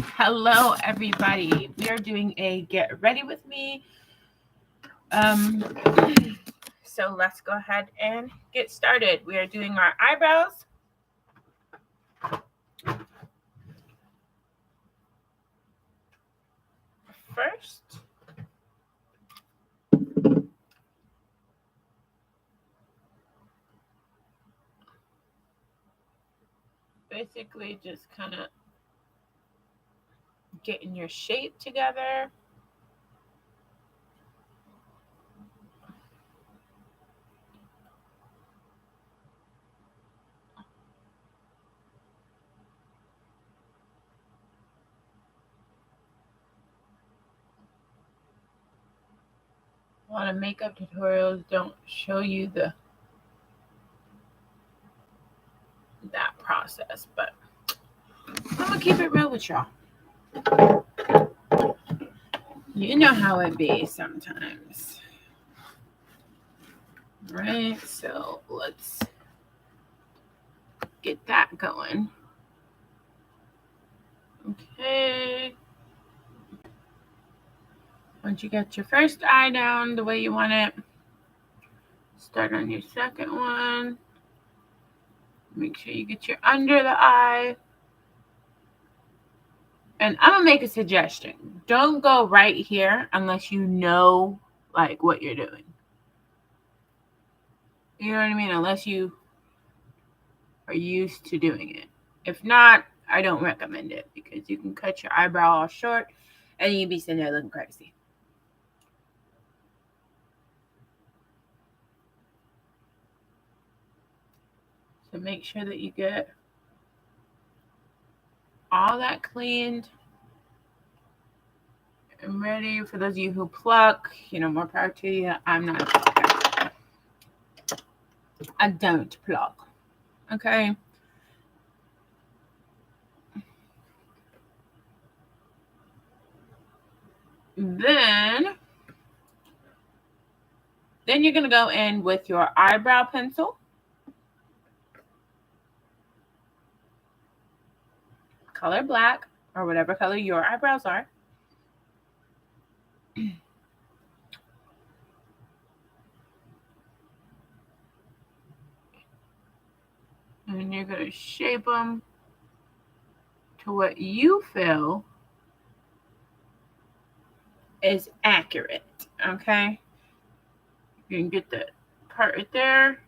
Hello, everybody. We are doing a get ready with me. So let's go ahead and get started. We are doing our eyebrows. First, basically just kind of getting your shape together. A lot of makeup tutorials don't show you that process, but I'm gonna keep it real with y'all. You know how it be sometimes, right? So let's get that going. Okay. Once you get your first eye down the way you want it, start on your second one. Make sure you get your under the eye. And I'm gonna make a suggestion. Don't go right here unless you know like what you're doing. You know what I mean? Unless you are used to doing it. If not, I don't recommend it because you can cut your eyebrow all short and you'd be sitting there looking crazy. So make sure that you get all that cleaned and ready. For those of you who pluck, more power to you. I'm not a plucker. I don't pluck. Okay. Then you're going to go in with your eyebrow pencil. Color black or whatever color your eyebrows are. And you're going to shape them to what you feel is accurate. Okay. You can get that part right there.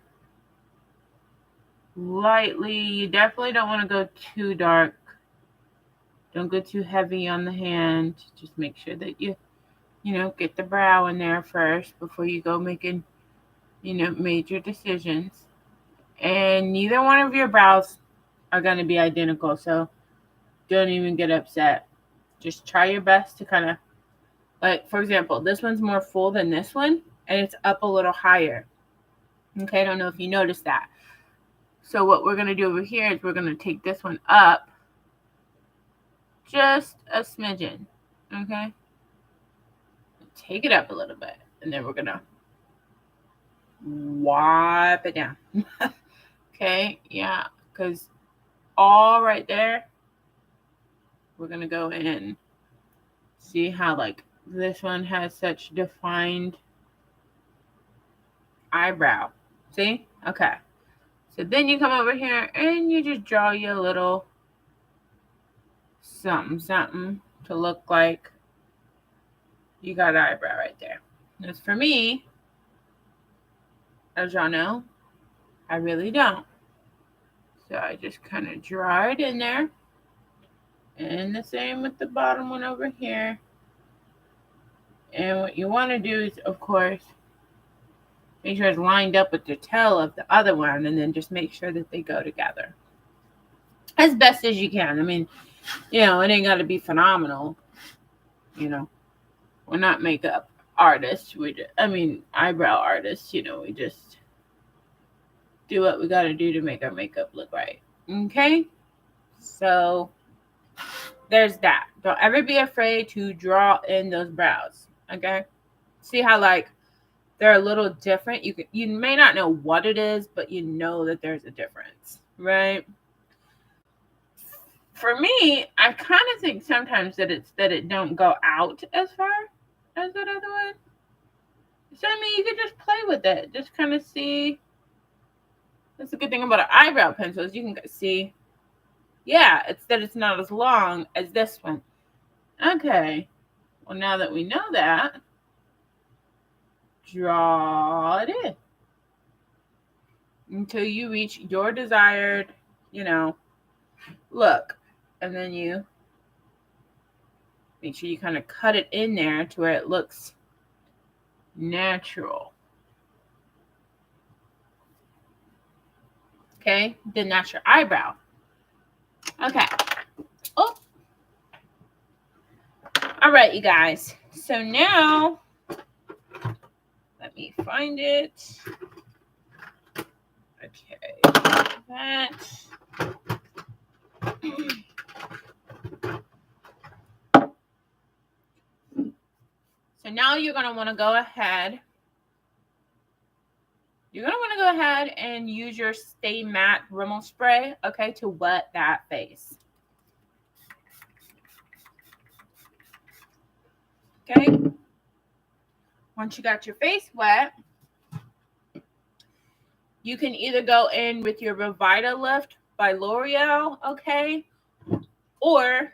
Lightly. You definitely don't want to go too dark. Don't go too heavy on the hand. Just make sure that you get the brow in there first before you go making, major decisions. And neither one of your brows are going to be identical. So don't even get upset. Just try your best to kind of, like, for example, this one's more full than this one, and it's up a little higher. Okay, I don't know if you noticed that. So what we're going to do over here is we're going to take this one up just a smidgen. Okay? Take it up a little bit, and then we're going to wipe it down. Okay, yeah, because all right there, we're going to go in and see how, like, this one has such defined eyebrow. See? Okay. So then you come over here and you just draw you a little something to look like you got an eyebrow right there. As for me, as y'all know, I really don't. So I just kind of draw it in there. And the same with the bottom one over here. And what you want to do is, of course, make sure it's lined up with the tail of the other one, and then just make sure that they go together as best as you can. I mean, it ain't got to be phenomenal. We're not makeup artists. Eyebrow artists. We just do what we got to do to make our makeup look right. Okay? So there's that. Don't ever be afraid to draw in those brows. Okay? See how, like, they're a little different. You may not know what it is, but you know that there's a difference, right? For me, I kind of think sometimes that it's that it don't go out as far as that other one. So I mean, you could just play with it, just kind of see. That's a good thing about an eyebrow pencil is you can see. Yeah, it's that it's not as long as this one. Okay. Well, now that we know that, draw it in until you reach your desired, look. And then you make sure you kind of cut it in there to where it looks natural. Okay, then that's your eyebrow. Okay. Oh. All right, you guys. So now, let me find it. Okay, that. So now you're going to want to go ahead. You're going to want to go ahead and use your Stay Matte Rimmel Spray, okay, to wet that face. Okay. Once you got your face wet, you can either go in with your Revita Lift by L'Oreal, okay, or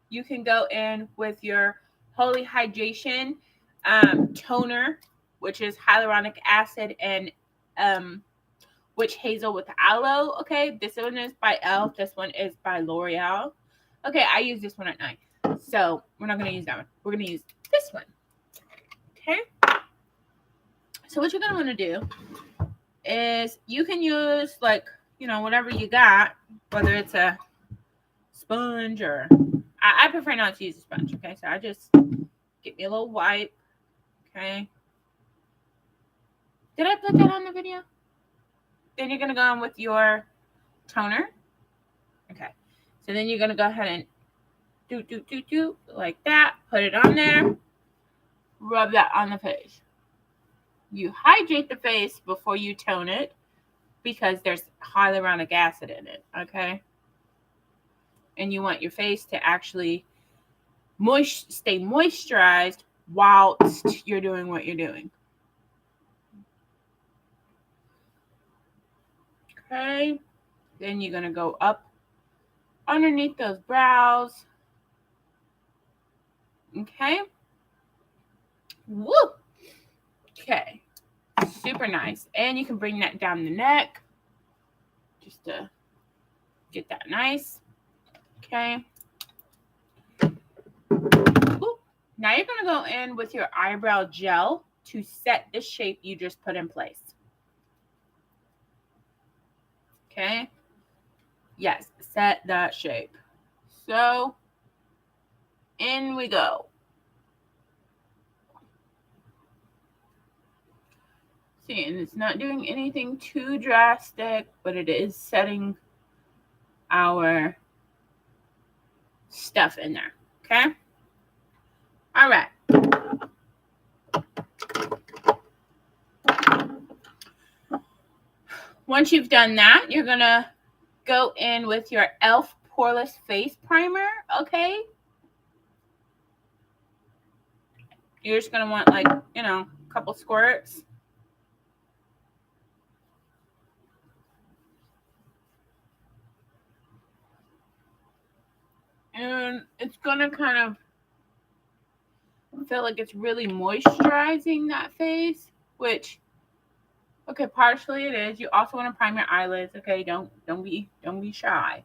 you can go in with your Holy Hydration toner, which is hyaluronic acid and witch hazel with aloe. Okay, this one is by Elf. This one is by L'Oreal. Okay, I use this one at night, so we're not going to use that one. We're going to use this one. Okay, so what you're going to want to do is you can use whatever you got, whether it's a sponge or I prefer not to use a sponge. Okay, so I just get me a little wipe. Okay, did I put that on the video? Then you're going to go in with your toner. Okay. So then you're going to go ahead and do like that. Put it on there. Rub that on the face. You hydrate the face before you tone it because there's hyaluronic acid in it. Okay. And you want your face to actually stay moisturized whilst you're doing what you're doing. Okay, then you're going to go up underneath those brows. Okay. Woo! Okay. Super nice. And you can bring that down the neck just to get that nice. Okay. Woo. Now you're going to go in with your eyebrow gel to set the shape you just put in place. Okay. Yes, set that shape. So, in we go. See, and it's not doing anything too drastic, but it is setting our stuff in there. Okay? All right. Once you've done that, you're going to go in with your Elf Poreless Face Primer, okay? You're just going to want a couple squirts. And it's going to kind of feel like it's really moisturizing that face, which, okay, partially it is. You also want to prime your eyelids, okay? Don't be shy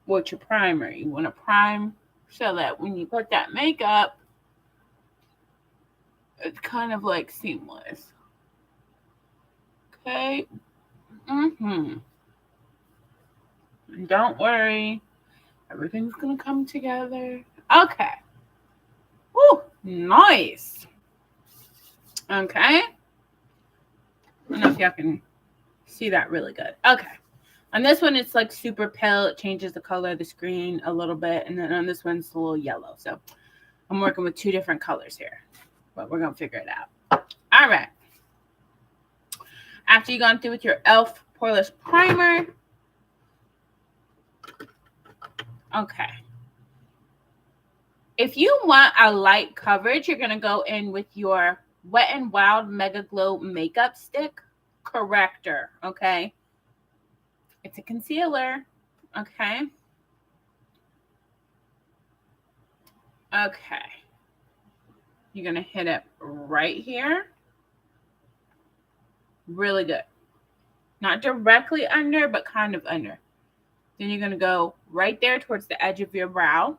with your primer. You want to prime so that when you put that makeup, it's kind of like seamless. Okay. And don't worry. Everything's going to come together. Okay. Woo, nice. Okay. I don't know if y'all can see that really good. Okay. On this one, it's like super pale. It changes the color of the screen a little bit. And then on this one, it's a little yellow. So I'm working with two different colors here. But we're going to figure it out. All right. After you've gone through with your Elf Poreless Primer, Okay. If you want a light coverage, you're going to go in with your Wet n Wild Mega Glow Makeup Stick Corrector, okay? It's a concealer, okay? Okay. You're going to hit it right here. Really good. Not directly under, but kind of under. Then you're going to go right there towards the edge of your brow.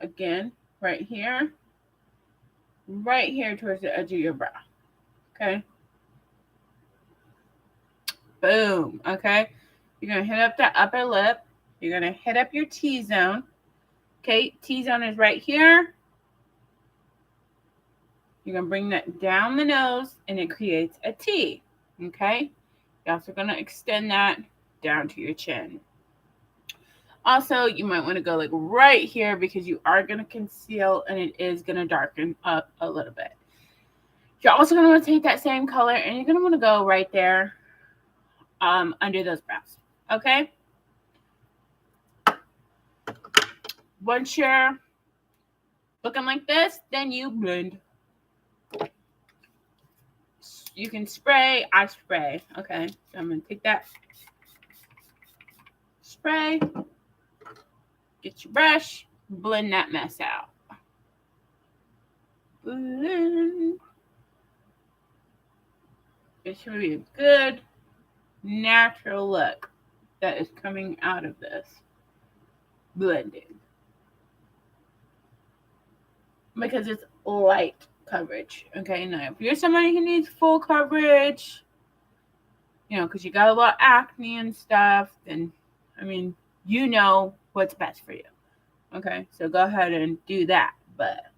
Again, right here. Right here towards the edge of your brow. Okay? Boom. Okay? You're going to hit up the upper lip. You're going to hit up your T-zone. Okay? T-zone is right here. You're going to bring that down the nose, and it creates a T. Okay? You're also going to extend that down to your chin. Also, you might want to go like right here because you are going to conceal, and it is going to darken up a little bit. You're also going to want to take that same color, and you're going to want to go right there under those brows. Okay? Once you're looking like this, then you blend. You can spray. I spray. Okay? So I'm going to take that spray. Get your brush. Blend that mess out. Blend. It should be a good, natural look that is coming out of this blending. Because it's light coverage. Okay, now if you're somebody who needs full coverage, you know, because you got a lot of acne and stuff, then, I mean, you know what's best for you. Okay, so go ahead and do that. But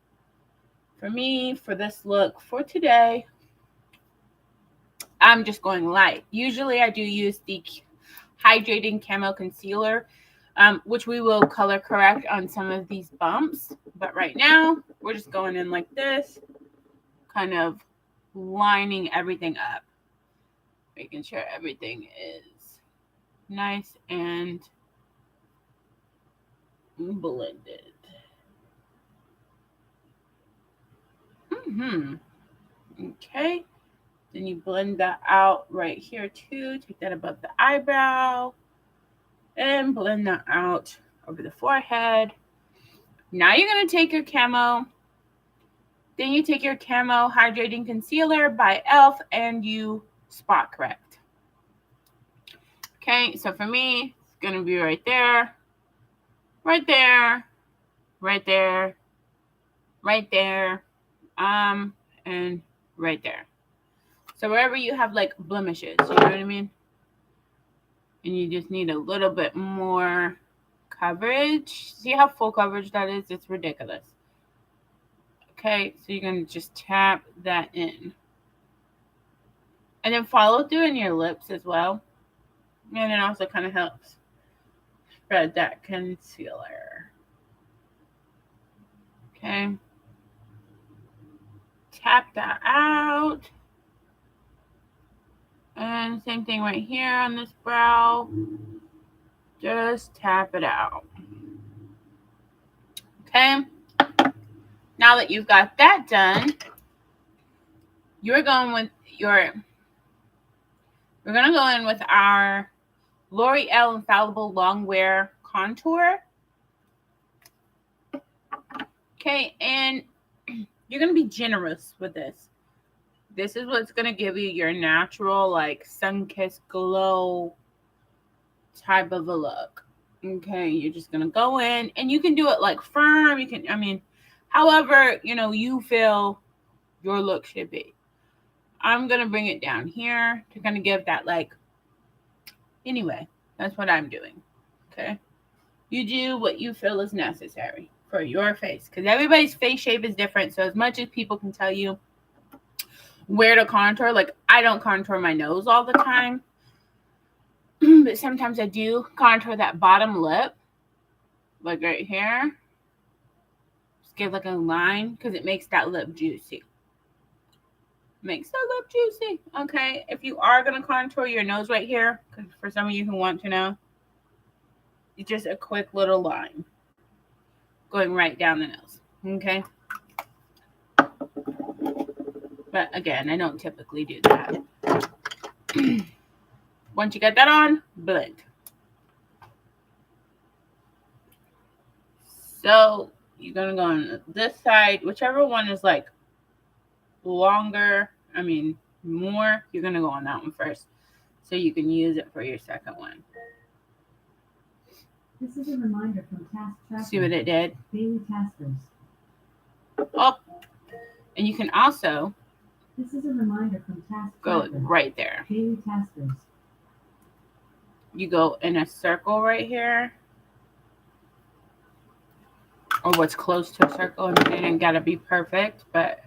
for me, for this look for today, I'm just going light. Usually I do use the Hydrating Camo Concealer, which we will color correct on some of these bumps. But right now, we're just going in like this, kind of lining everything up, making sure everything is nice and blended. Okay. Then you blend that out right here too. Take that above the eyebrow and blend that out over the forehead. Now you're going to take your camo. Then you take your Camo Hydrating Concealer by e.l.f. and you spot correct. Okay, so for me, it's going to be right there, right there, right there, right there, and right there. So wherever you have like blemishes, you know what I mean? And you just need a little bit more coverage. See how full coverage that is? It's ridiculous. Okay, so you're going to just tap that in. And then follow through in your lips as well. And it also kind of helps spread that concealer. Okay. Tap that out. And same thing right here on this brow. Just tap it out. Okay. Now that you've got that done, we're going to go in with our L'Oreal Infallible Longwear Contour. Okay, and you're going to be generous with this. This is what's going to give you your natural, like, sun-kissed glow type of a look. Okay, you're just going to go in, and you can do it, like, firm. You can, I mean, however, you know, you feel your look should be. I'm going to bring it down here to kind of give that, like, anyway, that's what I'm doing. Okay, you do what you feel is necessary for your face, because everybody's face shape is different. So as much as people can tell you where to contour, like, I don't contour my nose all the time, but sometimes I do contour that bottom lip, like right here. Just give like a line because it makes that lip juicy. Makes that lip juicy. Okay, if you are going to contour your nose right here, because for some of you who want to know, just a quick little line going right down the nose. Okay. But again, I don't typically do that. Once you get that on, blend. So you're going to go on this side, whichever one is like longer, more, you're going to go on that one first. So you can use it for your second one. This is a reminder from Task Tracker. See what it did? Daily Taskers. Oh, and you can also This is a reminder from Task go Tracker. right there. Daily Taskers. You go in a circle right here, or what's close to a circle. It ain't gotta be perfect, but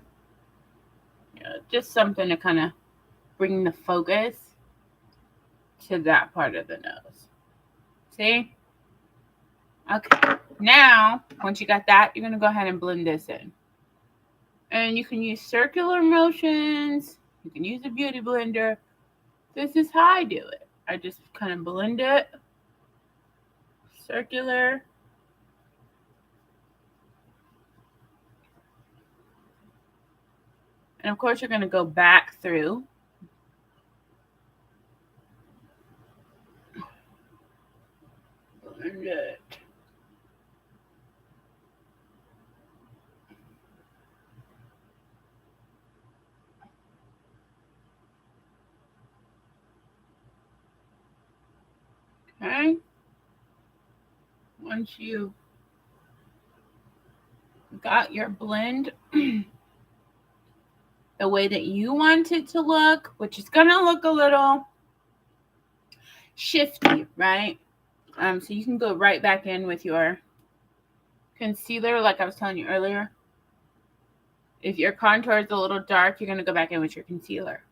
just something to kind of bring the focus to that part of the nose. See? Okay. Now, once you got that, you're gonna go ahead and blend this in. And you can use circular motions. You can use a beauty blender. This is how I do it. I just kind of blend it. Circular. And of course, you're going to go back through. Blend it. Okay. Once you got your blend the way that you want it to look, which is going to look a little shifty, right? So you can go right back in with your concealer, like I was telling you earlier. If your contour is a little dark, you're going to go back in with your concealer.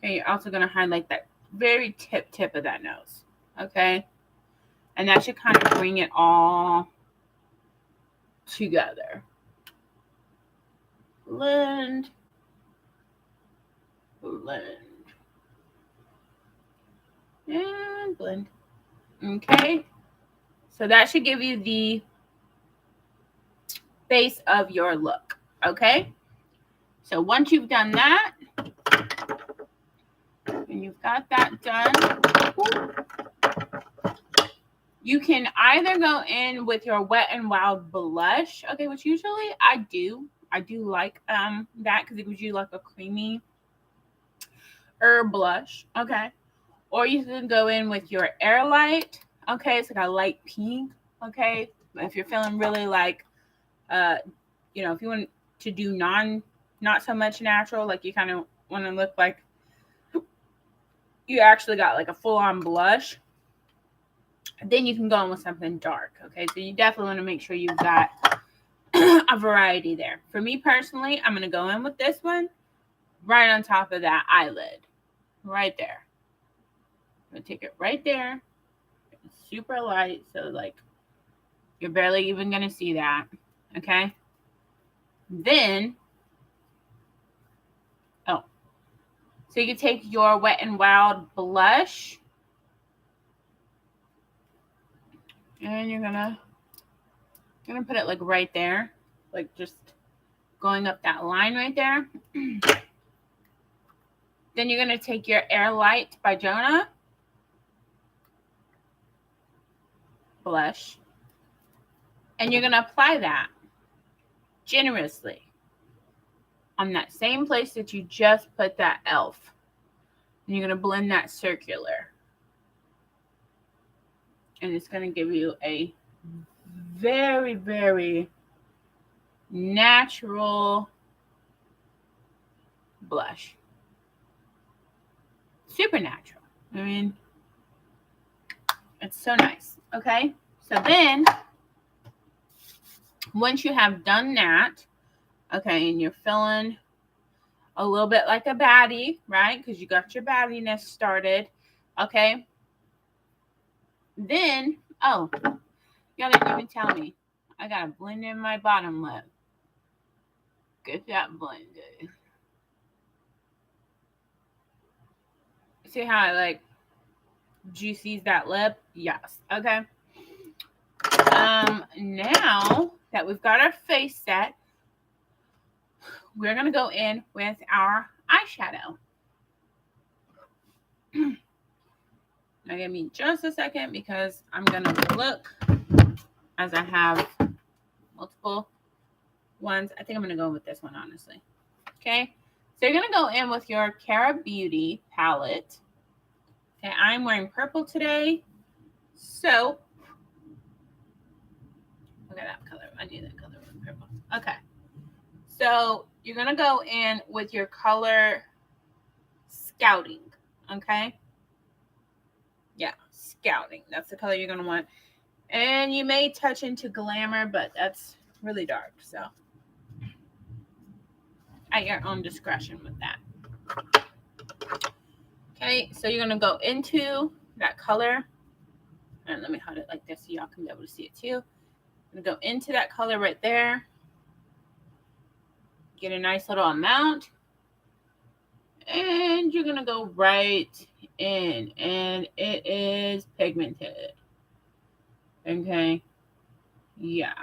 Okay, you're also going to highlight that very tip of that nose. Okay? And that should kind of bring it all together. Blend. Blend. And blend. Okay? So that should give you the base of your look. Okay? So once you've done that, and you've got that done, you can either go in with your Wet n Wild blush, okay, which usually I do. I do like that because it gives you like a creamy herb blush, okay. Or you can go in with your Airlight, okay. It's like a light pink, okay. If you're feeling really like, if you want to do not so much natural, like you kind of want to look like you actually got like a full-on blush, then you can go in with something dark, okay? So you definitely want to make sure you've got a variety there. For me personally, I'm going to go in with this one right on top of that eyelid, right there. I'm going to take it right there. It's super light, so like you're barely even going to see that, okay? Then, so you can take your Wet n Wild blush, and you're gonna put it like right there, like just going up that line right there. Then you're gonna take your Airlight by Jonah blush, and you're gonna apply that generously on that same place that you just put that elf. And you're gonna blend that circular. And it's gonna give you a very, very natural blush. Super natural. I mean, it's so nice. Okay? So then, once you have done that, okay, and you're feeling a little bit like a baddie, right? Because you got your baddiness started, okay? Then, you didn't even tell me. I got to blend in my bottom lip. Get that blended. See how I like juices that lip? Yes, okay? Now that we've got our face set, we're going to go in with our eyeshadow. Now give me just a second because I'm going to look as I have multiple ones. I think I'm going to go with this one, honestly. Okay, so you're going to go in with your Cara Beauty palette. Okay, I'm wearing purple today. So, look at that color. I knew that color was purple. Okay, so you're going to go in with your color Scouting. Okay, yeah, Scouting. That's the color you're going to want. And you may touch into Glamour, but that's really dark. So, at your own discretion with that. Okay, so you're going to go into that color. And let me hold it like this so y'all can be able to see it too. I'm going to go into that color right there. Get a nice little amount. And you're going to go right in. And it is pigmented. Okay. Yeah.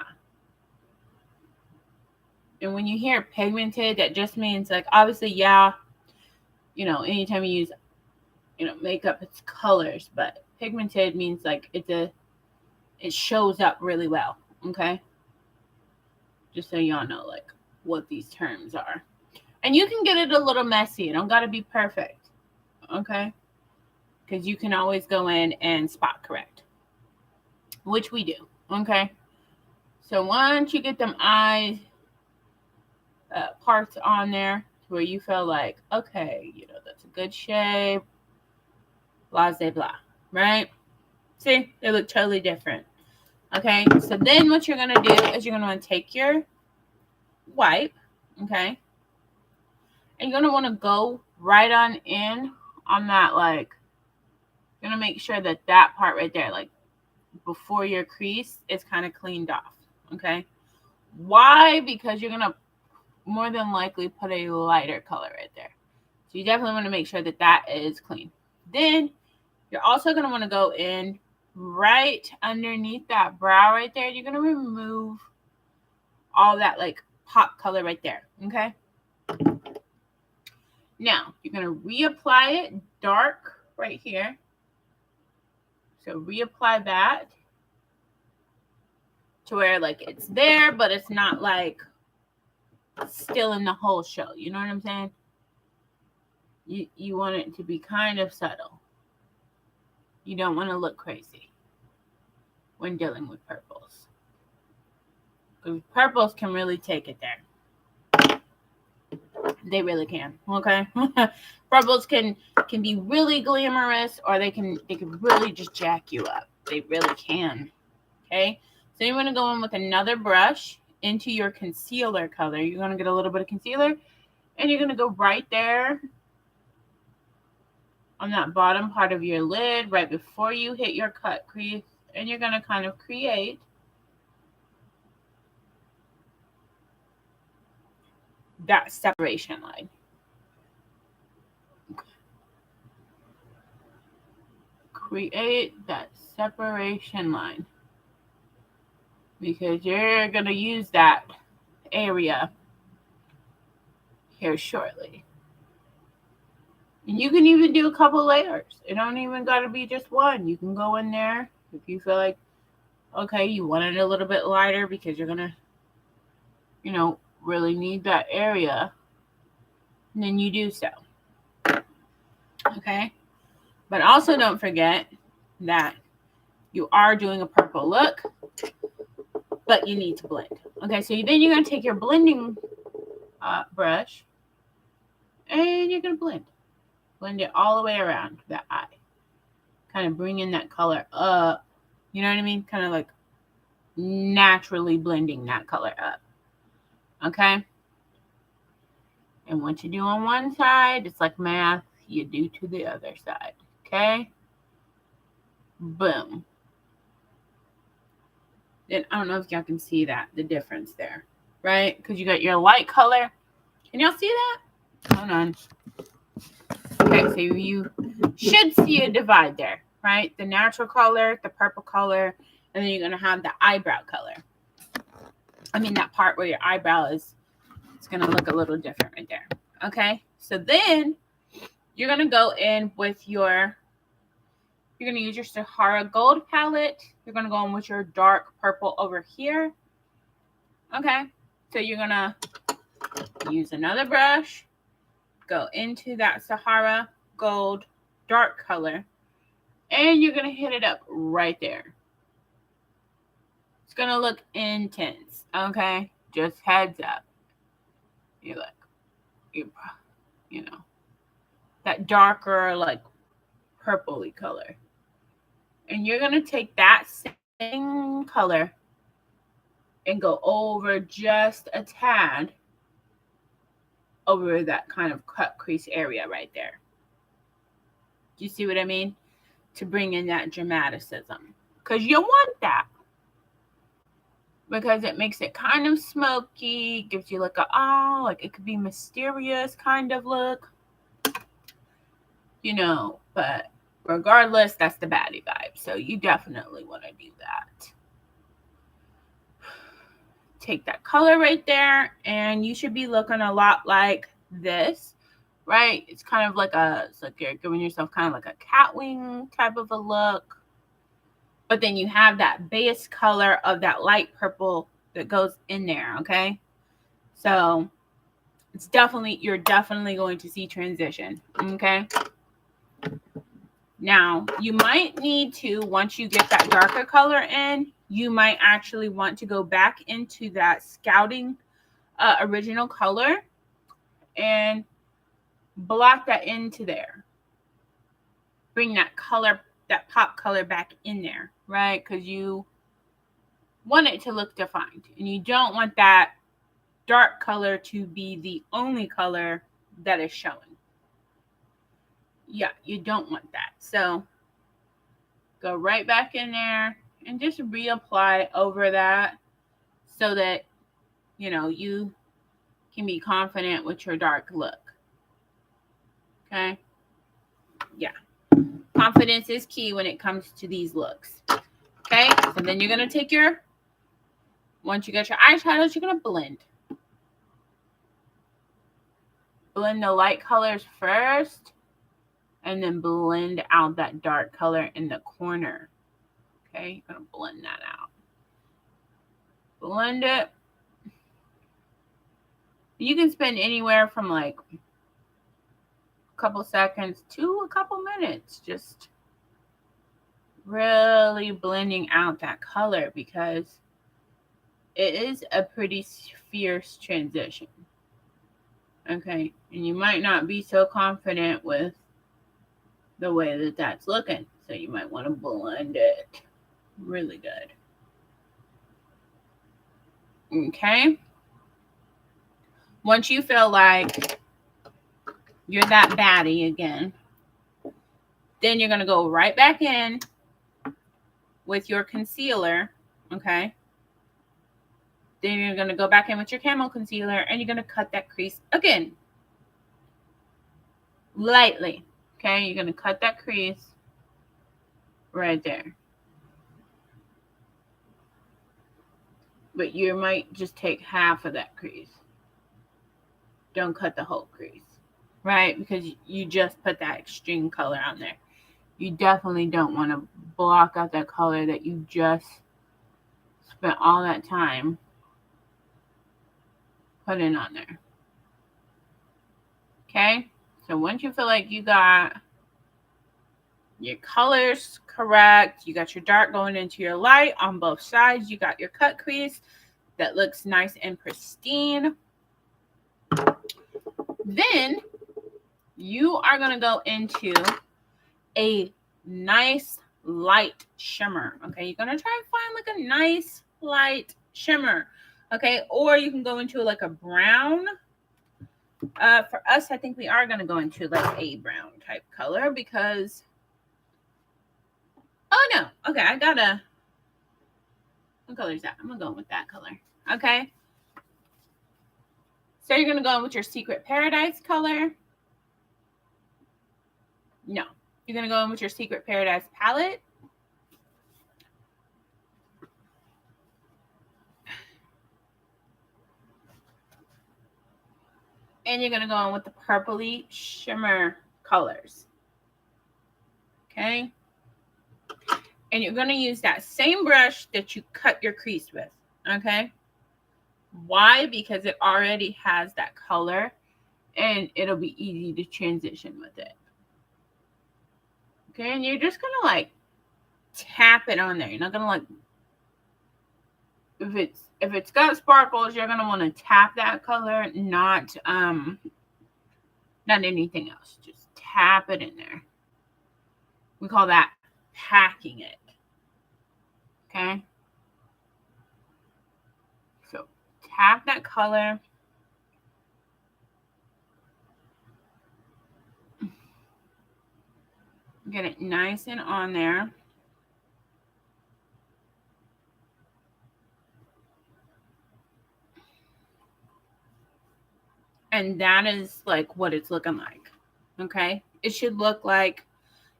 And when you hear pigmented, that just means like, obviously, yeah, anytime you use, makeup, it's colors, but pigmented means like it shows up really well. Okay. Just so y'all know like what these terms are. And you can get it a little messy. It don't got to be perfect. Okay. Because you can always go in and spot correct, which we do. Okay. So once you get them eyes parts on there where you feel like, okay, that's a good shape, blah, blah, blah, right? See, they look totally different. Okay, so then what you're going to do is you're going to want to take your wipe, okay, and you're going to want to go right on in on that, like, you're going to make sure that that part right there, like, before your crease is kind of cleaned off, okay? Why? Because you're going to more than likely put a lighter color right there. So you definitely want to make sure that that is clean. Then you're also going to want to go in right underneath that brow right there. You're going to remove all that like pop color right there. Okay. Now you're going to reapply it dark right here. So reapply that to where like it's there, but it's not like still in the whole show. You know what I'm saying? You want it to be kind of subtle. You don't want to look crazy when dealing with purples. Because purples can really take it there. They really can. Okay? Purples can be really glamorous, or they can really just jack you up. They really can. Okay? So you want to go in with another brush into your concealer color. You're going to get a little bit of concealer, and you're going to go right there on that bottom part of your lid right before you hit your cut crease, and you're going to kind of create that separation line. Create that separation line because you're going to use that area here shortly. And you can even do a couple layers. It don't even got to be just one. You can go in there if you feel like, okay, you want it a little bit lighter because you're going to, really need that area. And then you do so. Okay? But also don't forget that you are doing a purple look, but you need to blend. Okay, so then you're going to take your blending brush and you're going to blend. Blend it all the way around that eye. Kind of bringing that color up. You know what I mean? Kind of like naturally blending that color up. Okay? And what you do on one side, it's like math, you do to the other side. Okay? Boom. Then I don't know if y'all can see that, the difference there. Right? Because you got your light color. Can y'all see that? Hold on. Okay, so you should see a divide there, right? The natural color, the purple color, And then you're going to have the eyebrow color. I mean, that part where your eyebrow is, it's going to look a little different right there. Okay. So then you're going to go in with you're going to use your Sahara Gold palette. You're going to go in with your dark purple over here. Okay. So you're going to use another brush, go into that Sahara Gold dark color, and you're going to hit it up right there. It's going to look intense. Okay. Just heads up. You know, that darker, like purpley color. And you're going to take that same color and go over just a tad over that kind of cut crease area right there. Do you see what I mean? To bring in that dramaticism. Because you want that. Because it makes it kind of smoky, gives you like like it could be mysterious kind of look. But regardless, that's the baddie vibe. So you definitely want to do that. Take that color right there, and you should be looking a lot like this, right? It's kind of like it's like you're giving yourself kind of like a cat wing type of a look. But then you have that base color of that light purple that goes in there, okay? So you're definitely going to see transition, okay? Now, you might need to, once you get that darker color in, you might actually want to go back into that scouting original color and block that into there. Bring that color, that pop color back in there, right? Because you want it to look defined. And you don't want that dark color to be the only color that is showing. Yeah, you don't want that. So go right back in there and just reapply over that so that, you can be confident with your dark look. Okay? Yeah. Confidence is key when it comes to these looks. Okay? So then you're going to take once you get your eyeshadows, you're going to blend. Blend the light colors first, and then blend out that dark color in the corner. Okay? You're going to blend that out. Blend it. You can spend anywhere from like a couple seconds to a couple minutes just really blending out that color, because it is a pretty fierce transition. Okay, and you might not be so confident with the way that that's looking, so you might want to blend it really good. Okay, once you feel like you're that baddie again, then you're going to go right back in with your concealer. Okay, then you're going to go back in with your camo concealer, and you're going to cut that crease again lightly. Okay, you're going to cut that crease right there. But you might just take half of that crease. Don't cut the whole crease, right? Because you just put that extreme color on there. You definitely don't want to block out that color that you just spent all that time putting on there. Okay? So once you feel like you got your colors correct, you got your dark going into your light on both sides, you got your cut crease that looks nice and pristine, then you are going to go into a nice light shimmer. Okay, you're going to try and find like a nice light shimmer. Okay, or you can go into like a brown. For us, I think we are going to go into like a brown type color because, oh no, okay, what color is that? I'm going to go with that color. Okay, so you're going to go in with your Secret Paradise color. No, you're going to go in with your Secret Paradise palette. And you're going to go in with the purpley shimmer colors. Okay? And you're going to use that same brush that you cut your crease with. Okay? Why? Because it already has that color and it'll be easy to transition with it. Okay? And you're just going to like tap it on there. You're not going to like, if it's got sparkles, you're going to want to tap that color, not anything else. Just tap it in there. We call that packing it. Okay? So tap that color. Get it nice and on there. And that is like what it's looking like. Okay? It should look like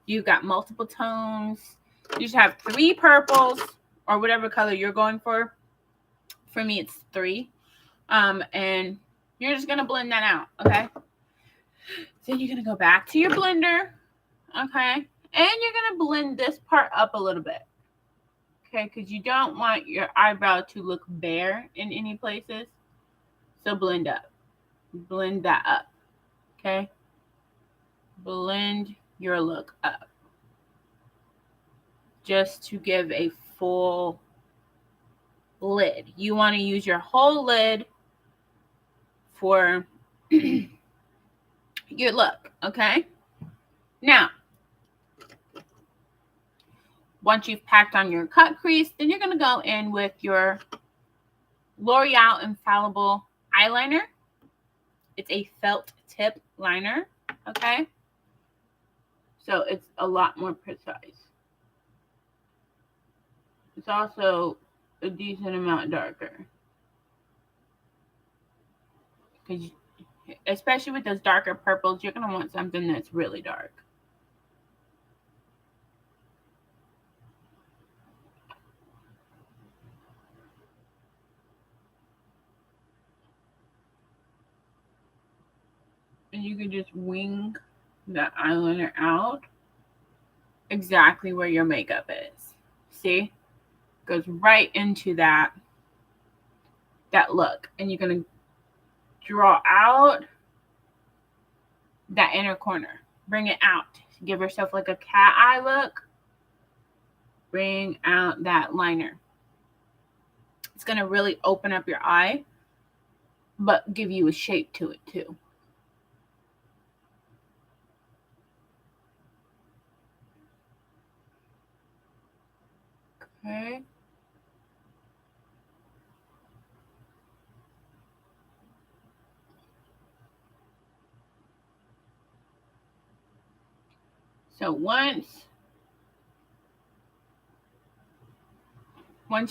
you've got multiple tones. You should have 3 purples or whatever color you're going for. For me, it's 3. And you're just going to blend that out. Okay? Then you're going to go back to your blender. Okay? And you're going to blend this part up a little bit. Okay? Because you don't want your eyebrow to look bare in any places. So blend up. Blend that up. Okay? Blend your look up. Just to give a full lid. You want to use your whole lid for your look. Okay? Now, once you've packed on your cut crease, then you're going to go in with your L'Oreal Infallible eyeliner. It's a felt tip liner, okay? So it's a lot more precise. It's also a decent amount darker. Because especially with those darker purples, you're going to want something that's really dark. And you can just wing that eyeliner out exactly where your makeup is. See? Goes right into that look. And you're going to draw out that inner corner. Bring it out. Give yourself like a cat eye look. Bring out that liner. It's going to really open up your eye, but give you a shape to it too. Okay. So once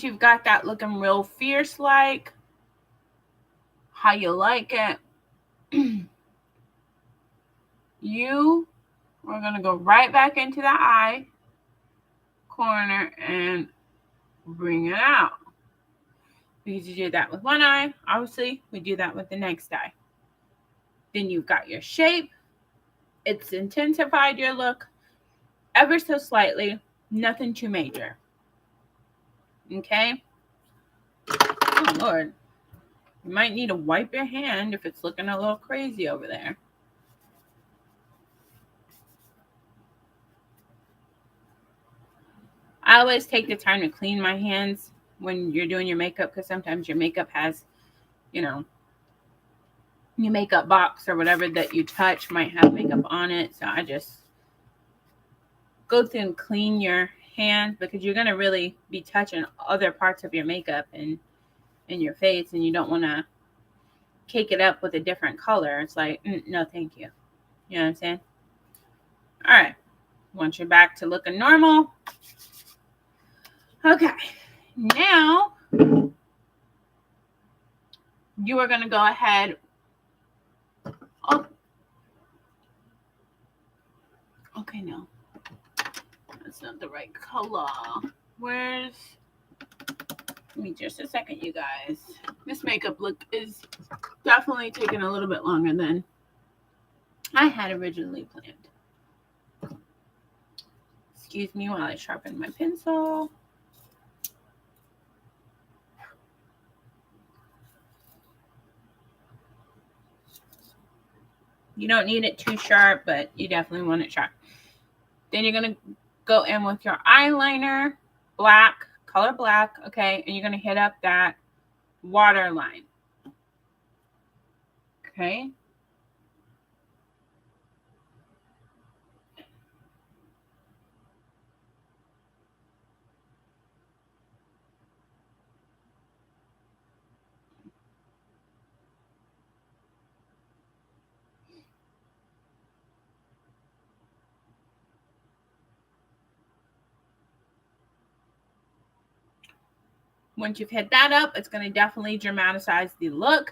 you've got that looking real fierce like, how you like it, you are going to go right back into the eye corner and bring it out. Because you did that with one eye, obviously we do that with the next eye. Then you've got your shape. It's intensified your look ever so slightly, nothing too major. Okay? Oh, Lord. You might need to wipe your hand if it's looking a little crazy over there. I always take the time to clean my hands when you're doing your makeup because sometimes your makeup has, your makeup box or whatever that you touch might have makeup on it. So I just go through and clean your hands because you're going to really be touching other parts of your makeup and in your face, and you don't want to cake it up with a different color. It's like, no, thank you. You know what I'm saying? All right. Once you're back to looking normal. Okay. Now, you are going to go ahead. Oh. Okay, no. That's not the right color. Give me just a second, you guys. This makeup look is definitely taking a little bit longer than I had originally planned. Excuse me while I sharpen my pencil. You don't need it too sharp, but you definitely want it sharp. Then you're going to go in with your eyeliner, black, color black, okay? And you're going to hit up that water line, okay? Once you've hit that up, it's going to definitely dramatize the look.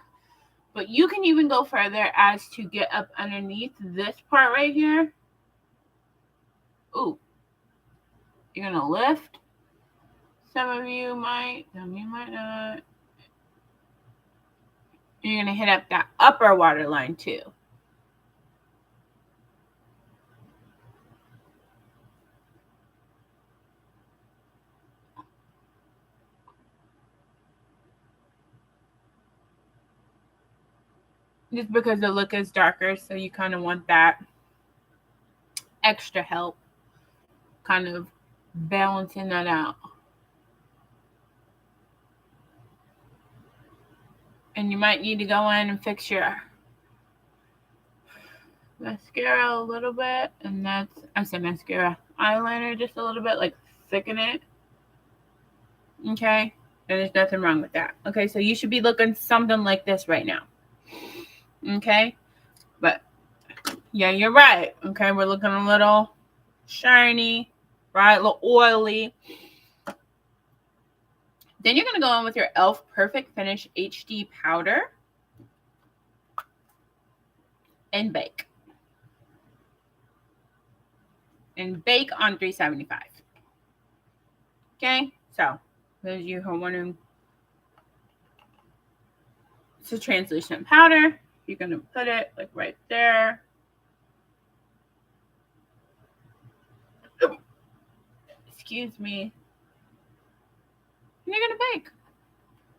But you can even go further as to get up underneath this part right here. Ooh. You're going to lift. Some of you might, some of you might not. You're going to hit up that upper water line too. Just because the look is darker, so you kind of want that extra help kind of balancing that out. And you might need to go in and fix your mascara a little bit. And that's, I said mascara, eyeliner just a little bit, like thicken it. Okay? And there's nothing wrong with that. Okay, so you should be looking something like this right now. Okay? But, yeah, you're right. Okay, we're looking a little shiny, right? A little oily. Then you're going to go in with your e.l.f. Perfect Finish HD powder and bake. And bake on 375. Okay, so those of you who are wondering, it's a translucent powder. You're going to put it like right there. Excuse me. And you're going to bake.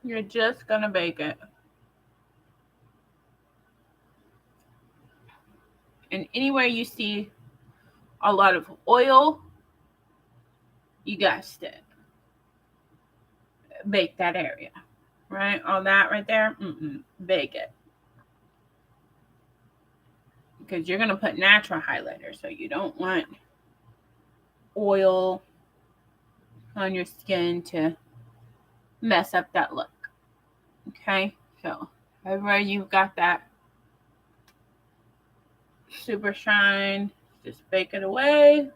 You're just going to bake it. And anywhere you see a lot of oil, you guessed it, bake that area, right? All that right there, bake it. Because you're going to put natural highlighter, so you don't want oil on your skin to mess up that look. Okay, so everywhere you've got that super shine, just bake it away.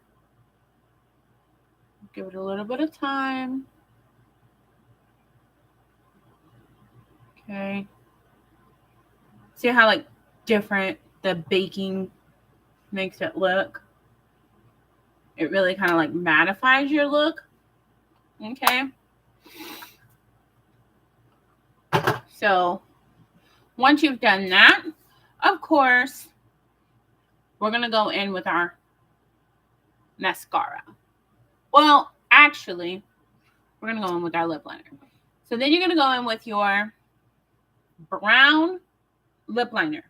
Give it a little bit of time. Okay. See how like different the baking makes it look? It really kind of like mattifies your look. Okay. So once you've done that, of course, we're going to go in with our mascara. Well, actually, we're going to go in with our lip liner. So then you're going to go in with your brown lip liner.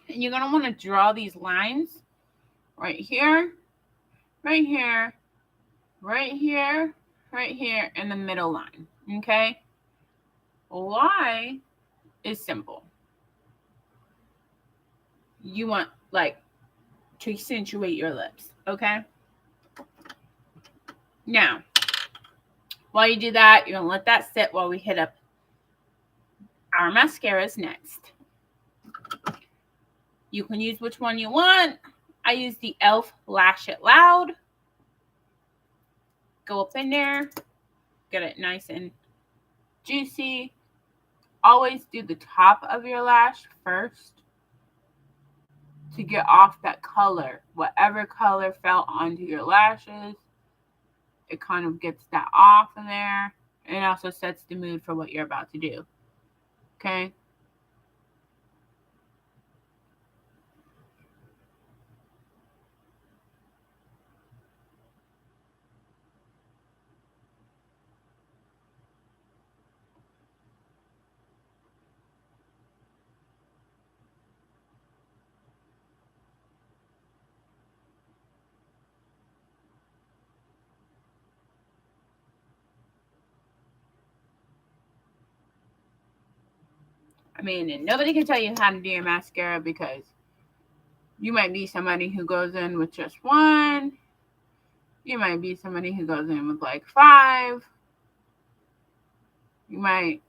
And you're going to want to draw these lines right here, right here, right here, right here in the middle line, okay? Why is simple. You want like to accentuate your lips, okay? Now, while you do that, you're gonna let that sit while we hit up our mascaras next. You can use which one you want. I use the e.l.f. Lash It Loud. Go up in there, get it nice and juicy. Always do the top of your lash first to get off that color. Whatever color fell onto your lashes, it kind of gets that off in there. And it also sets the mood for what you're about to do. Okay? I mean, and nobody can tell you how to do your mascara because you might be somebody who goes in with just one. You might be somebody who goes in with like 5. You might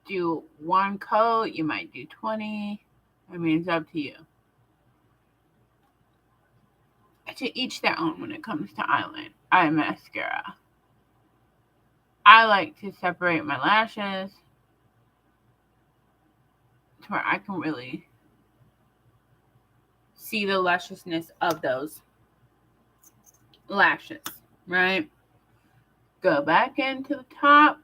do 1 coat. You might do 20. I mean, it's up to you. To each their own when it comes to eye mascara. I like to separate my lashes to where I can really see the lusciousness of those lashes, right? Go back into the top.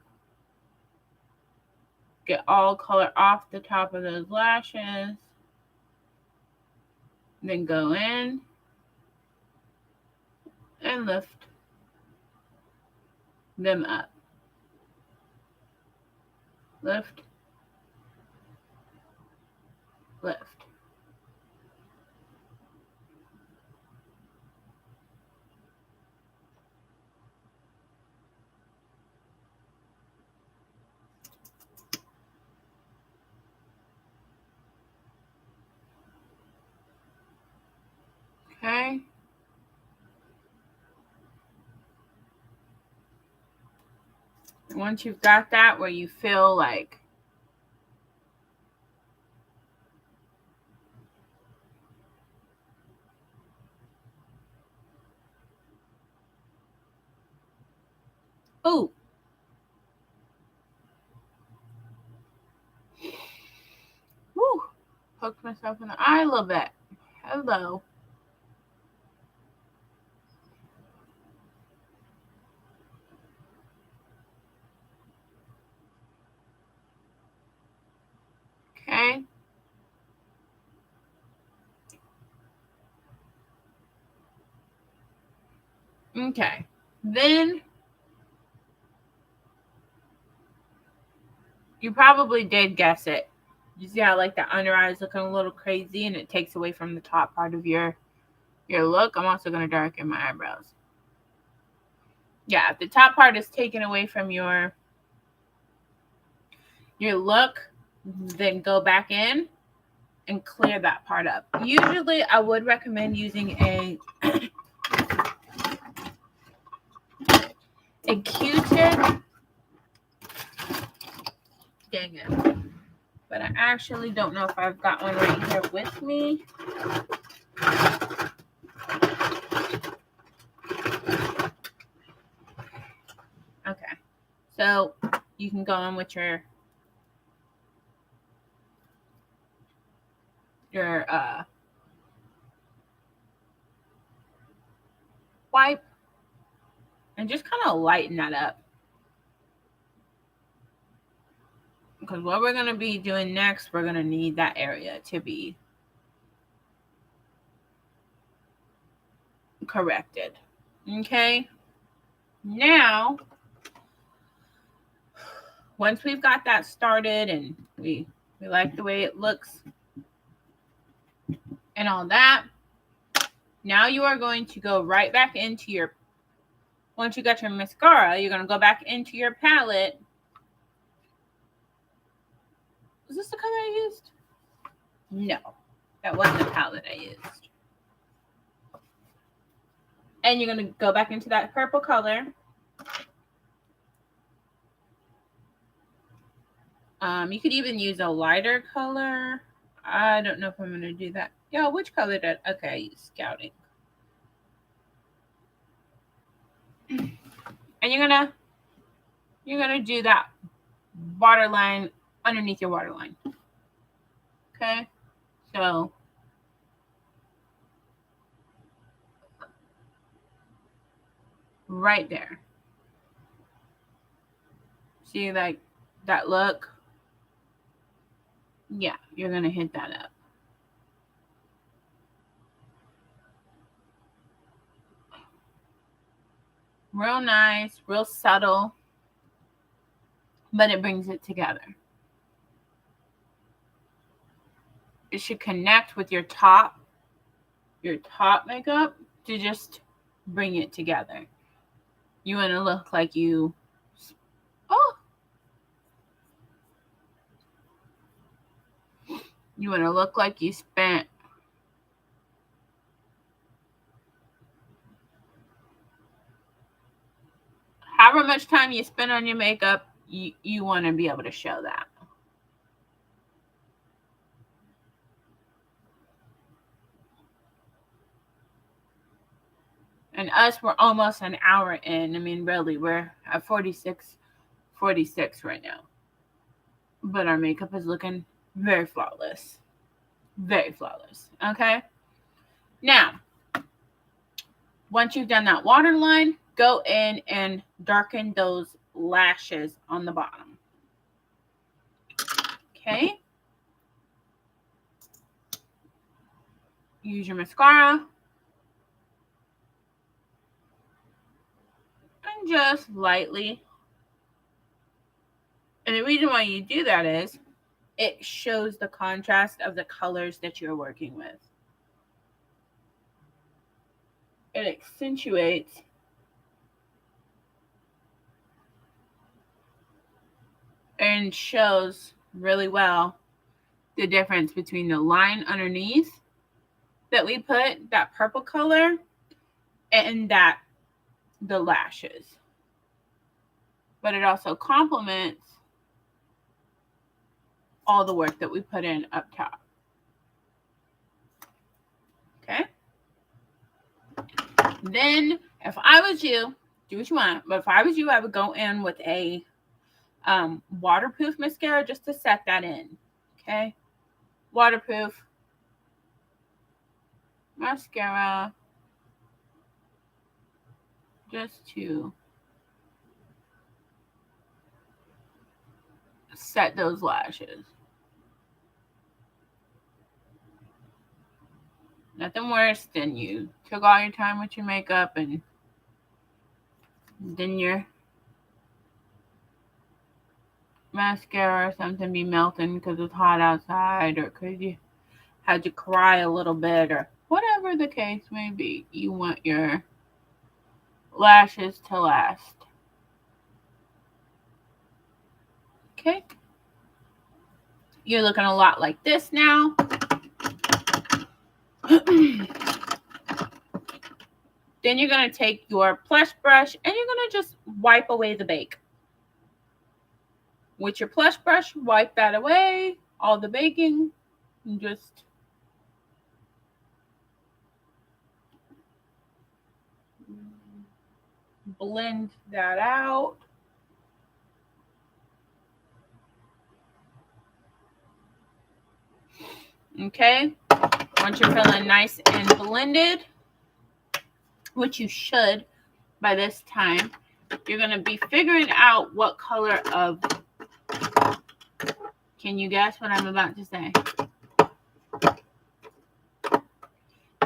Get all color off the top of those lashes. Then go in and lift them up. Lift, lift. Okay. And once you've got that where you feel like ooh, woo, poked myself in the eye a little bit. Hello. Okay. Okay. Then you probably did guess it. You see how like the under eye is looking a little crazy and it takes away from the top part of your look. I'm also going to darken my eyebrows. Yeah, if the top part is taken away from your look, then go back in and clear that part up. Usually I would recommend using a Q-tip. Dang it. But I actually don't know if I've got one right here with me. Okay. So you can go in with your wipe and just kind of lighten that up. Because what we're going to be doing next, we're going to need that area to be corrected. Okay? Now, once we've got that started and we like the way it looks and all that, now you are going to go right back into your Once you got your mascara, you're going to go back into your palette. Was this the color I used? No, that wasn't the palette I used. And you're going to go back into that purple color. You could even use a lighter color. I don't know if I'm going to do that. Yeah, which color did... Okay, I use Scouting. And you're gonna do that waterline underneath your waterline. Okay, so right there. See, like that look? Yeah, you're gonna hit that up. Real nice, real subtle, but it brings it together. It should connect with your top makeup to just bring it together. You want to look like you... Oh! You want to look like you spent however much time you spend on your makeup, you want to be able to show that. And us, we're almost an hour in. I mean, really, we're at 46 right now. But our makeup is looking very flawless. Very flawless. Okay? Now, once you've done that waterline, go in and darken those lashes on the bottom. Okay? Use your mascara. And just lightly. And the reason why you do that is it shows the contrast of the colors that you're working with. It accentuates and shows really well the difference between the line underneath that we put, that purple color, and the lashes. But it also complements all the work that we put in up top. Okay? Then, if I was you, do what you want, but if I was you, I would go in with a waterproof mascara just to set that in. Okay? Waterproof mascara just to set those lashes. Nothing worse than you took all your time with your makeup and then your mascara or something be melting because it's hot outside, or because you had to cry a little bit, or whatever the case may be. You want your lashes to last. Okay? You're looking a lot like this now. Then you're going to take your plush brush and you're going to just wipe away the bake. With your plush brush, wipe that away, all the baking, and just blend that out. Okay, once you're feeling nice and blended, which you should by this time, you're going to be figuring out what color of... Can you guess what I'm about to say?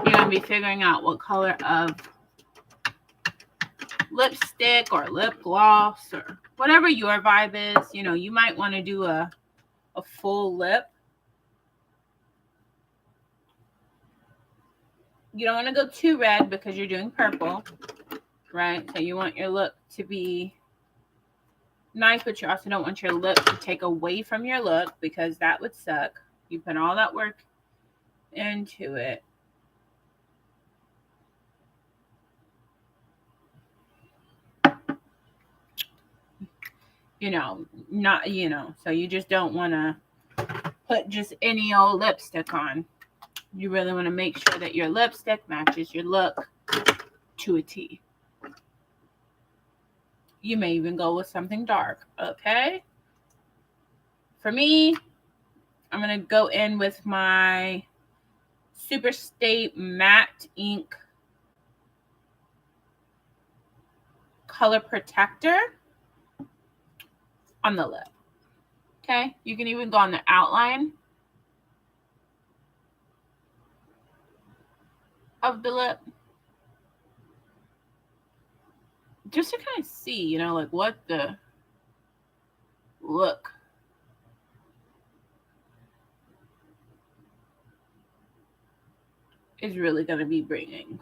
You're going to be figuring out what color of lipstick or lip gloss or whatever your vibe is. You know, you might want to do a full lip. You don't want to go too red because you're doing purple, right? So you want your look to be nice, but you also don't want your lip to take away from your look because that would suck. You put all that work into it. So you just don't want to put just any old lipstick on. You really want to make sure that your lipstick matches your look to a T. You may even go with something dark, okay? For me, I'm going to go in with my Super Stay Matte Ink Color Protector on the lip. Okay, you can even go on the outline of the lip. Just to kind of see, like what the look is really going to be bringing.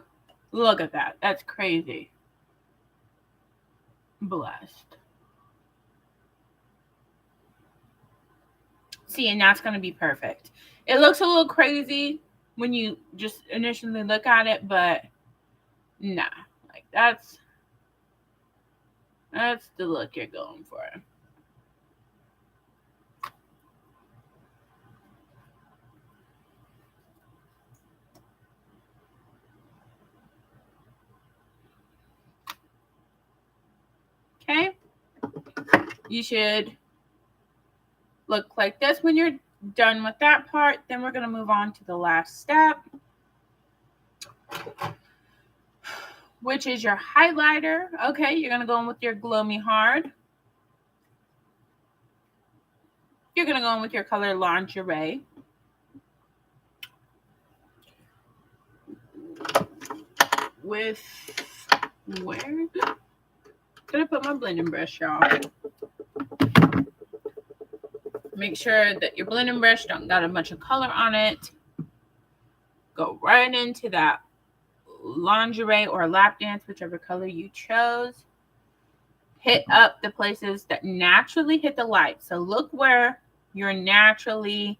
Look at that. That's crazy. Blessed. See, and that's going to be perfect. It looks a little crazy when you just initially look at it, but nah, like that's the look you're going for. Okay, you should look like this when you're done with that part. Then we're going to move on to the last step, which is your highlighter. Okay, you're going to go in with your Glow Me Hard. You're going to go in with your color Lingerie. With, where did I put my blending brush, y'all? Make sure that your blending brush don't got a bunch of color on it. Go right into that lingerie or lap dance, whichever color you chose. Hit up the places that naturally hit the light. So look where you're naturally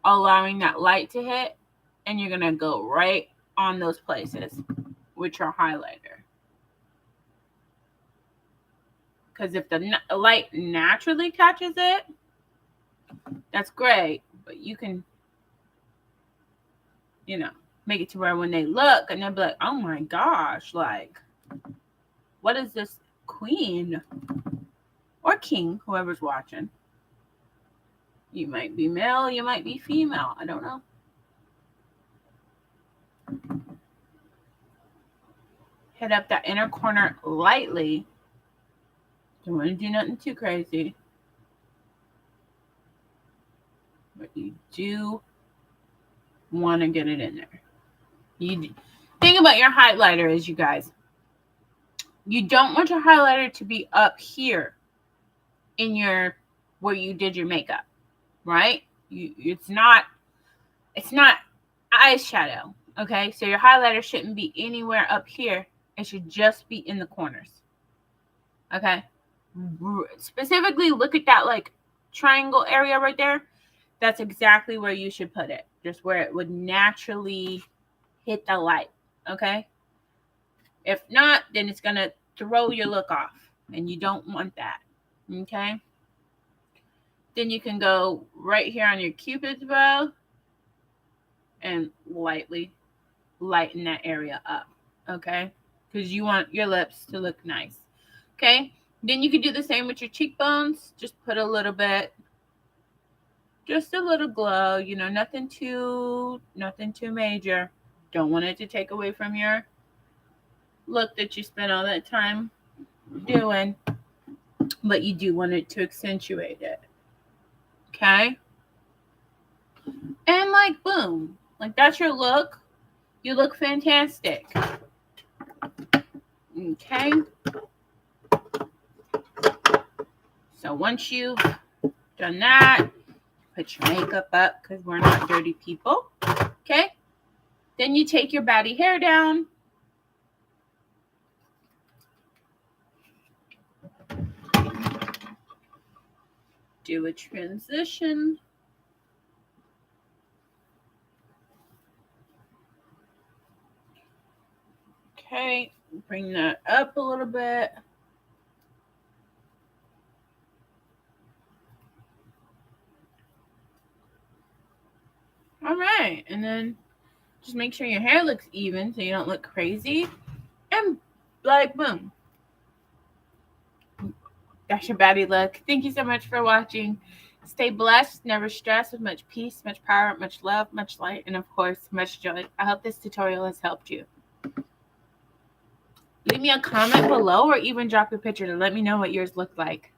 allowing that light to hit, and you're going to go right on those places with your highlighter. Because if the light naturally catches it, that's great. But you can, make it to where when they look and they'll be like, oh my gosh, like, what is this queen or king, whoever's watching? You might be male, you might be female. I don't know. Hit up that inner corner lightly. Don't want to do nothing too crazy. But you do want to get it in there. You think about your highlighter as you guys. You don't want your highlighter to be up here in your where you did your makeup, right? It's not eyeshadow, okay? So your highlighter shouldn't be anywhere up here. It should just be in the corners. Okay? Specifically look at that like triangle area right there. That's exactly where you should put it. Just where it would naturally hit the light. Okay? If not, then it's going to throw your look off. And you don't want that. Okay? Then you can go right here on your Cupid's bow and lightly lighten that area up. Okay? Because you want your lips to look nice. Okay? Then you can do the same with your cheekbones. Just put a little bit. Just a little glow. Nothing too major. Don't want it to take away from your look that you spent all that time doing. But you do want it to accentuate it. Okay? And like, boom. Like, that's your look. You look fantastic. Okay? So once you've done that, put your makeup up because we're not dirty people. Okay? Then you take your baddie hair down. do a transition. Okay, bring that up a little bit. All right, and then just make sure your hair looks even so you don't look crazy. And like, boom, that's your baddie look. Thank you so much for watching. Stay blessed, never stressed, with much peace, much power, much love, much light, and of course, much joy. I hope this tutorial has helped you. Leave me a comment below or even drop a picture to let me know what yours looked like.